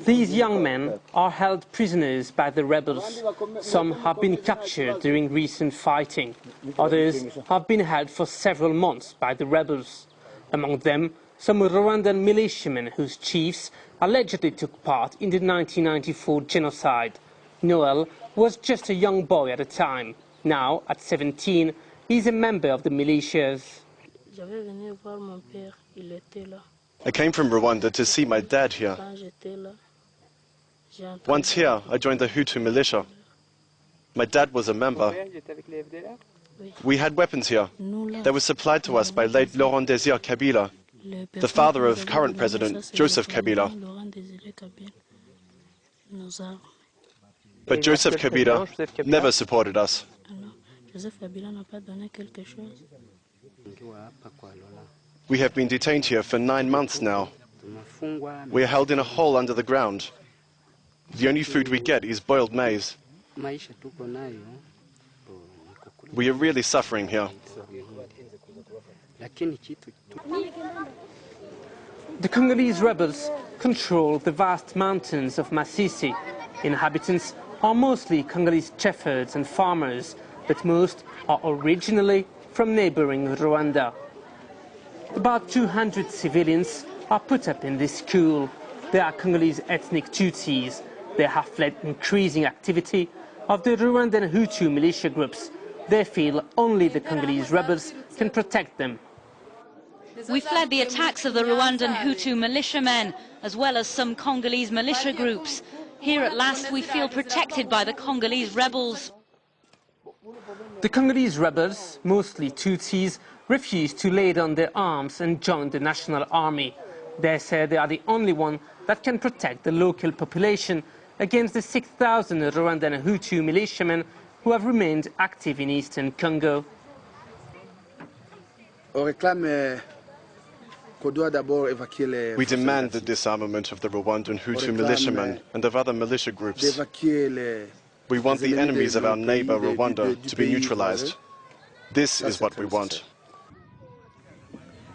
These young men are held prisoners by the rebels. Some have been captured during recent fighting. Others have been held for several months by the rebels. Among them, some Rwandan militiamen whose chiefs allegedly took part in the 1994 genocide. Noel was just a young boy at the time. Now, at 17, he is a member of the militias. I came from Rwanda to see my dad here. Once here, I joined the Hutu militia. My dad was a member. We had weapons here. They were supplied to us by late Laurent Désir Kabila, the father of current President Joseph Kabila. But Joseph Kabila never supported us. We have been detained here for 9 months now. We are held in a hole under the ground. The only food we get is boiled maize. We are really suffering here. The Congolese rebels control the vast mountains of Masisi. Inhabitants are mostly Congolese shepherds and farmers, but most are originally from neighboring Rwanda. About 200 civilians are put up in this school. They are Congolese ethnic Tutsis. They have fled increasing activity of the Rwandan Hutu militia groups. They feel only the Congolese rebels can protect them. We fled the attacks of the Rwandan Hutu militiamen, as well as some Congolese militia groups. Here at last we feel protected by the Congolese rebels. The Congolese rebels, mostly Tutsis, refuse to lay down their arms and join the national army. They say they are the only one that can protect the local population against the 6,000 Rwandan Hutu militiamen who have remained active in eastern Congo. We demand the disarmament of the Rwandan Hutu militiamen and of other militia groups. We want the enemies of our neighbor Rwanda to be neutralized. This is what we want.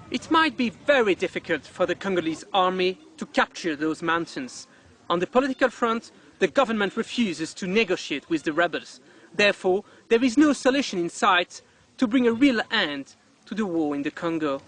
It might be very difficult for the Congolese army to capture those mountains. On the political front, the government refuses to negotiate with the rebels. Therefore, there is no solution in sight to bring a real end to the war in the Congo.